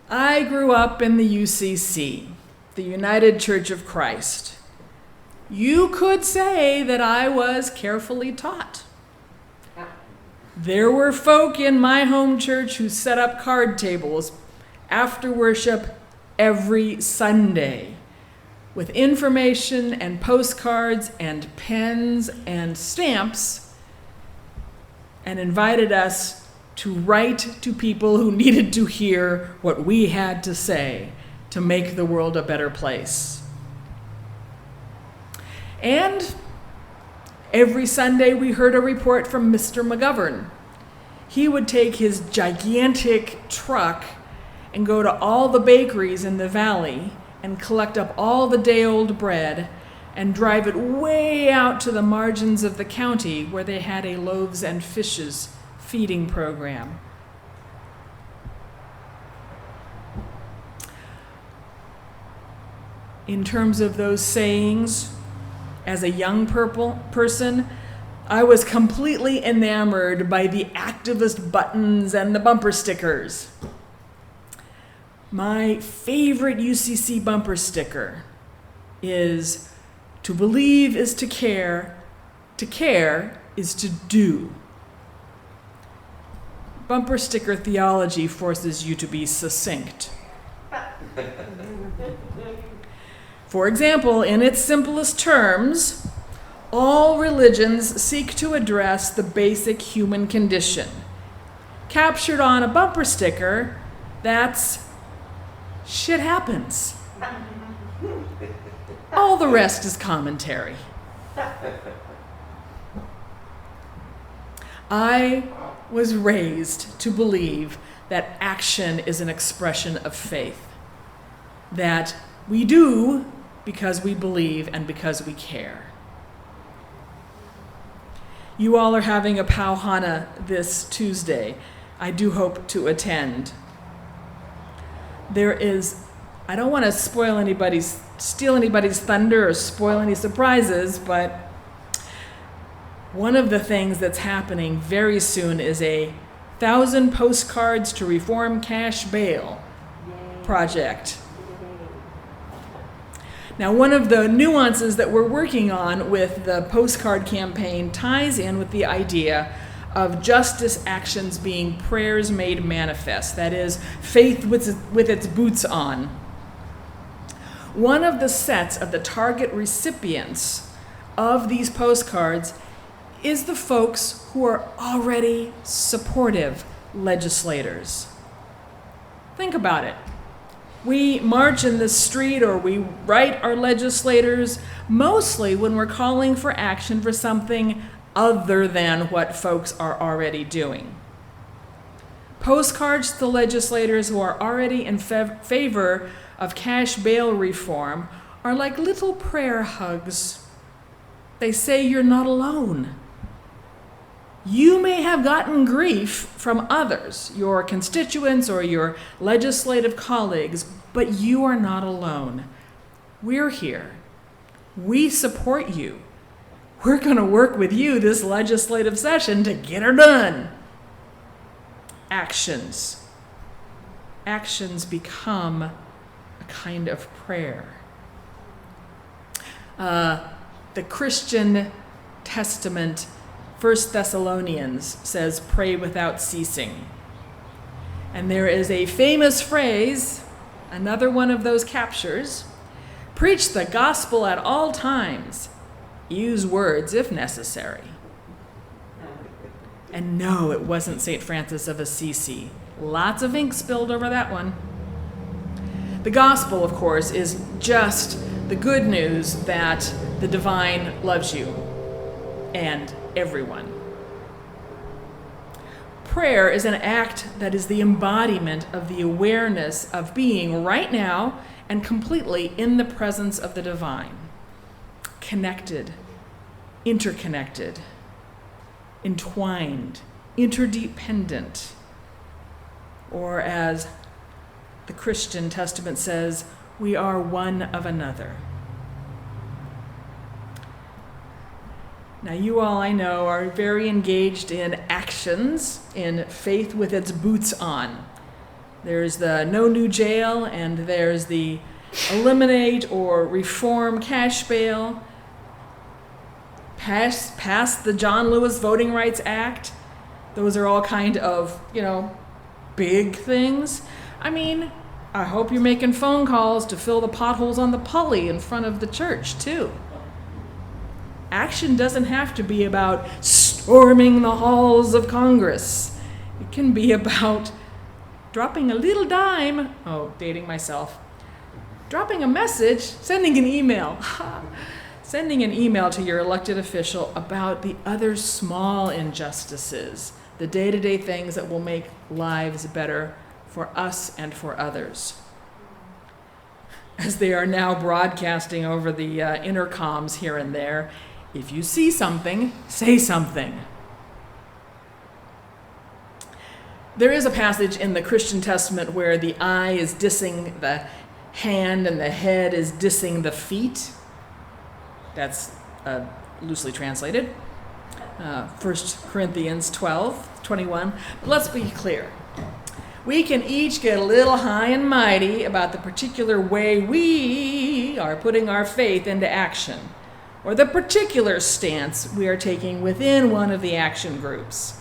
I grew up in the UCC, the United Church of Christ. You could say that I was carefully taught. There were folk in my home church who set up card tables after worship every Sunday with information and postcards and pens and stamps, and invited us to write to people who needed to hear what we had to say to make the world a better place. And every Sunday we heard a report from Mr. McGovern. He would take his gigantic truck and go to all the bakeries in the valley and collect up all the day-old bread and drive it way out to the margins of the county where they had a loaves and fishes feeding program. In terms of those sayings, as a young person, I was completely enamored by the activist buttons and the bumper stickers. My favorite UCC bumper sticker is "To believe is to care is to do." Bumper sticker theology forces you to be succinct. For example, in its simplest terms, all religions seek to address the basic human condition. Captured on a bumper sticker, that's shit happens. All the rest is commentary. I was raised to believe that action is an expression of faith, that we do because we believe and because we care. You all are having a Pauhana this Tuesday. I do hope to attend. I don't want to steal anybody's thunder or spoil any surprises, but one of the things that's happening very soon is a 1,000 postcards to reform cash bail project. Now, one of the nuances that we're working on with the postcard campaign ties in with the idea of justice actions being prayers made manifest, that is, faith with its boots on. One of the sets of the target recipients of these postcards is the folks who are already supportive legislators. Think about it. We march in the street or we write our legislators mostly when we're calling for action for something other than what folks are already doing. Postcards to the legislators who are already in favor of cash bail reform are like little prayer hugs. They say you're not alone. You may have gotten grief from others, your constituents or your legislative colleagues, but you are not alone. We're here. We support you. We're going to work with you this legislative session to get her done. Actions. Actions become a kind of prayer. The Christian Testament, 1 Thessalonians, says, "Pray without ceasing." And there is a famous phrase, another one of those captures, "Preach the gospel at all times. Use words if necessary." And no, it wasn't St. Francis of Assisi. Lots of ink spilled over that one. The gospel, of course, is just the good news that the divine loves you and everyone. Prayer is an act that is the embodiment of the awareness of being right now and completely in the presence of the divine. Connected, interconnected, entwined, interdependent, or as the Christian Testament says, we are one of another. Now, you all, I know, are very engaged in actions, in faith with its boots on. There's the no new jail, and there's the eliminate or reform cash bail, pass the John Lewis Voting Rights Act. Those are all kind of, big things. I mean, I hope you're making phone calls to fill the potholes on the pulley in front of the church, too. Action doesn't have to be about storming the halls of Congress. It can be about dropping a little dime, dating myself, dropping a message, sending an email, sending an email to your elected official about the other small injustices, the day-to-day things that will make lives better for us and for others. As they are now broadcasting over the intercoms here and there, if you see something, say something. There is a passage in the Christian Testament where the eye is dissing the hand and the head is dissing the feet. That's loosely translated. 1 Corinthians 12:21. But let's be clear. We can each get a little high and mighty about the particular way we are putting our faith into action, or the particular stance we are taking within one of the action groups.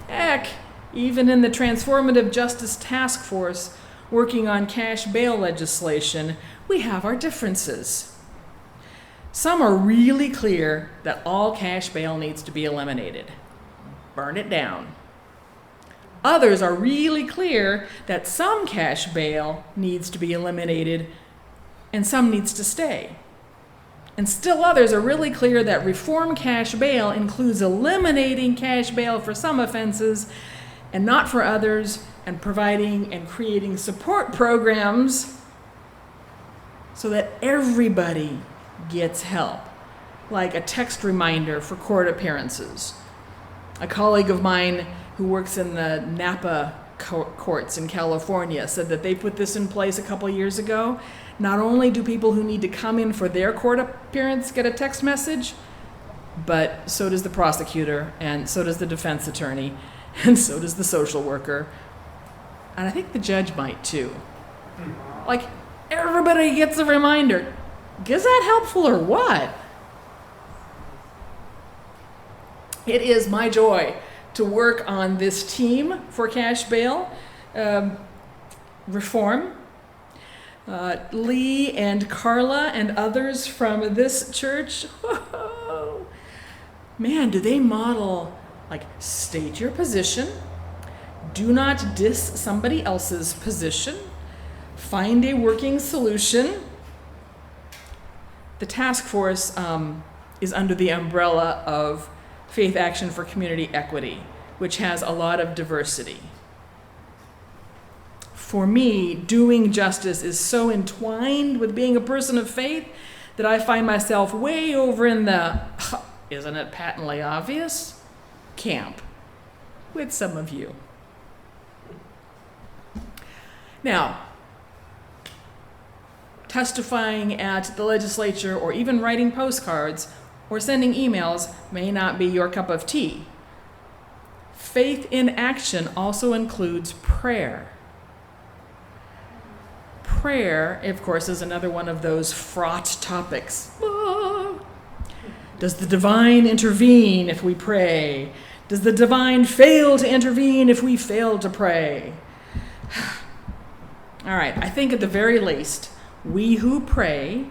Heck, even in the Transformative Justice Task Force working on cash bail legislation, we have our differences. Some are really clear that all cash bail needs to be eliminated. Burn it down. Others are really clear that some cash bail needs to be eliminated and some needs to stay. And still others are really clear that reform cash bail includes eliminating cash bail for some offenses and not for others, and providing and creating support programs so that everybody gets help, like a text reminder for court appearances. A colleague of mine who works in the Napa courts in California said that they put this in place a couple years ago. Not only do people who need to come in for their court appearance get a text message, but so does the prosecutor, and so does the defense attorney, and so does the social worker. And I think the judge might too. Like, everybody gets a reminder. Is that helpful or what? It is my joy to work on this team for cash bail reform. Lee and Carla and others from this church, man, do they model, like, state your position, do not diss somebody else's position, find a working solution. The task force is under the umbrella of Faith Action for Community Equity, which has a lot of diversity. For me, doing justice is so entwined with being a person of faith that I find myself way over in the isn't it patently obvious camp with some of you. Now, testifying at the legislature or even writing postcards or sending emails may not be your cup of tea. Faith in action also includes prayer. Prayer, of course, is another one of those fraught topics. Does the divine intervene if we pray? Does the divine fail to intervene if we fail to pray? All right, I think at the very least, we who pray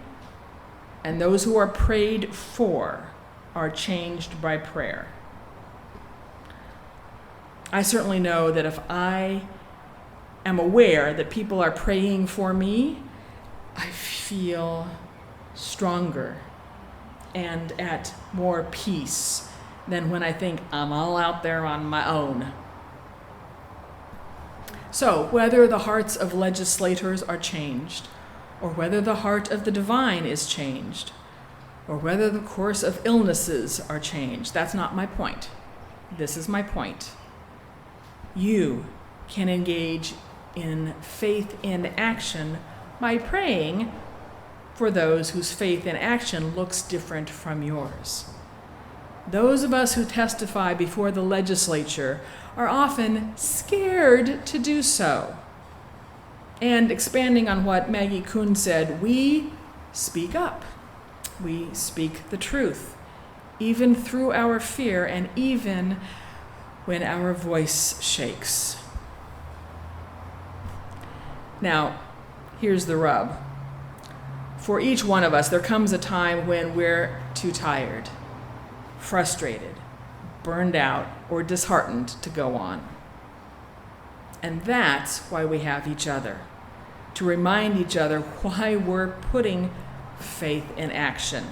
and those who are prayed for are changed by prayer. I certainly know that if I am aware that people are praying for me, I feel stronger and at more peace than when I think I'm all out there on my own. So, whether the hearts of legislators are changed, or whether the heart of the divine is changed, or whether the course of illnesses are changed, that's not my point. This is my point. You can engage in faith in action by praying for those whose faith in action looks different from yours. Those of us who testify before the legislature are often scared to do so. And expanding on what Maggie Kuhn said, we speak up. We speak the truth, even through our fear and even when our voice shakes. Now, here's the rub. For each one of us, there comes a time when we're too tired, frustrated, burned out, or disheartened to go on. And that's why we have each other, to remind each other why we're putting faith in action.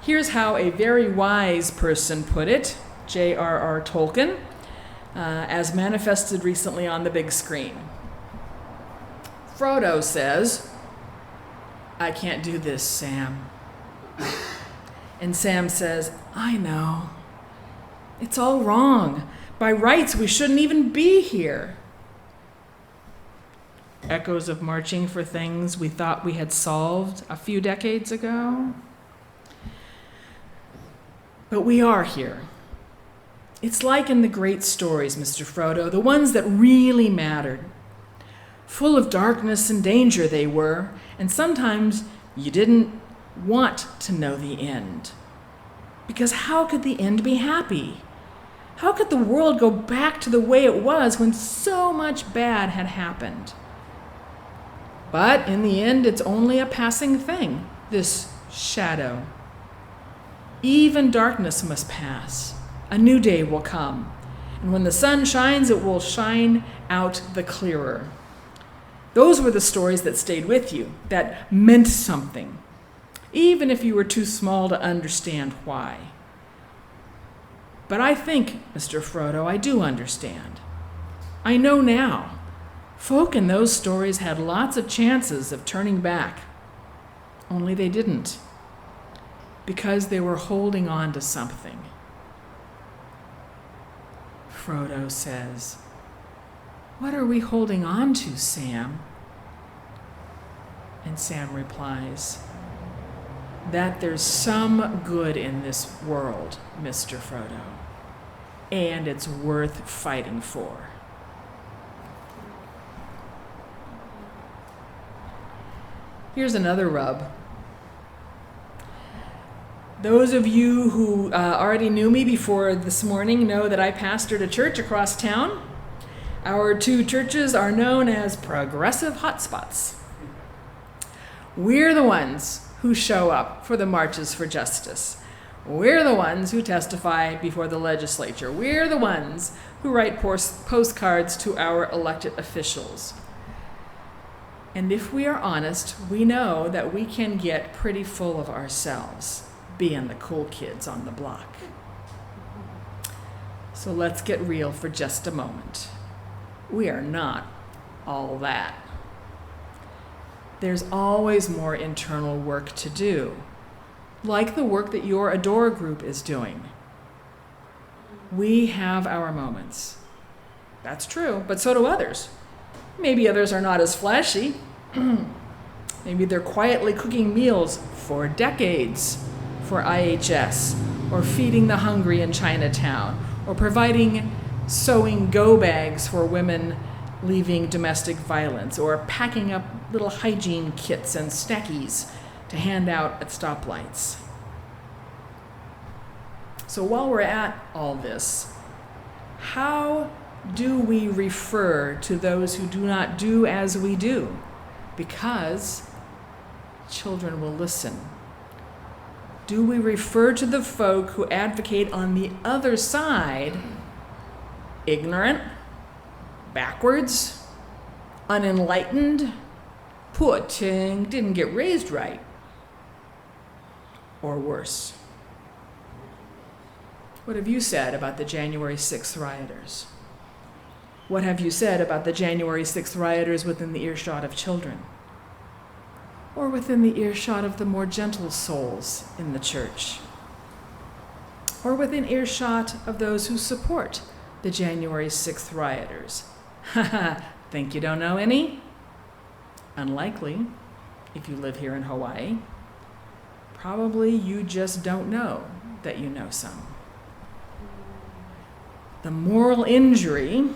Here's how a very wise person put it, J.R.R. Tolkien, as manifested recently on the big screen. Frodo says, "I can't do this, Sam." And Sam says, "I know. It's all wrong. By rights, we shouldn't even be here." Echoes of marching for things we thought we had solved a few decades ago. But we are here. It's like in the great stories, Mr. Frodo, the ones that really mattered. Full of darkness and danger they were, and sometimes you didn't want to know the end. Because how could the end be happy? How could the world go back to the way it was when so much bad had happened? But in the end, it's only a passing thing, this shadow. Even darkness must pass. A new day will come. And when the sun shines, it will shine out the clearer. Those were the stories that stayed with you, that meant something, even if you were too small to understand why. But I think, Mr. Frodo, I do understand. I know now. Folk in those stories had lots of chances of turning back, only they didn't, because they were holding on to something. Frodo says, "What are we holding on to, Sam?" And Sam replies, "That there's some good in this world, Mr. Frodo, and it's worth fighting for." Here's another rub. Those of you who already knew me before this morning know that I pastored a church across town. Our two churches are known as progressive hotspots. We're the ones who show up for the marches for justice. We're the ones who testify before the legislature. We're the ones who write postcards to our elected officials. And if we are honest, we know that we can get pretty full of ourselves, being the cool kids on the block. So let's get real for just a moment. We are not all that. There's always more internal work to do, like the work that your Adore group is doing. We have our moments. That's true, but so do others. Maybe others are not as flashy. Maybe they're quietly cooking meals for decades for IHS, or feeding the hungry in Chinatown, or providing sewing go bags for women leaving domestic violence, or packing up little hygiene kits and stackies to hand out at stoplights. So while we're at all this, how do we refer to those who do not do as we do? Because children will listen. Do we refer to the folk who advocate on the other side ignorant, backwards, unenlightened, poor thing, didn't get raised right, or worse? What have you said about the January 6th rioters? What have you said about the January 6th rioters within the earshot of children? Or within the earshot of the more gentle souls in the church? Or within earshot of those who support the January 6th rioters? Think you don't know any? Unlikely, if you live here in Hawaii. Probably you just don't know that you know some. The moral injury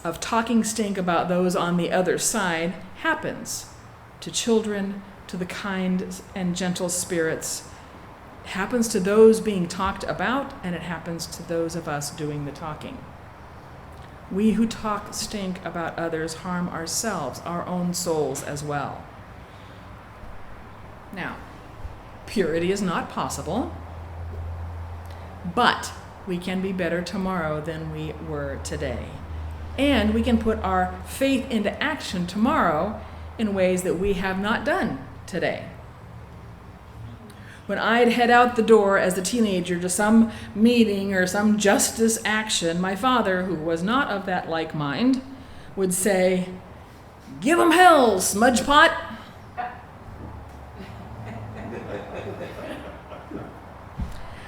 of talking stink about those on the other side happens to children, to the kind and gentle spirits. It happens to those being talked about, and it happens to those of us doing the talking. We who talk stink about others harm ourselves, our own souls as well. Now, purity is not possible, but we can be better tomorrow than we were today. And we can put our faith into action tomorrow in ways that we have not done today. When I'd head out the door as a teenager to some meeting or some justice action, my father, who was not of that like mind, would say, "Give 'em hell, smudgepot."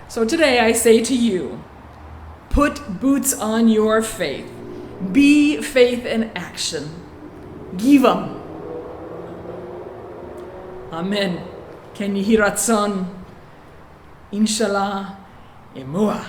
So today I say to you, put boots on your faith. Be faith in action. Geev Um. Amen. Ken Yehi Ratzon. Inshallah. Emua.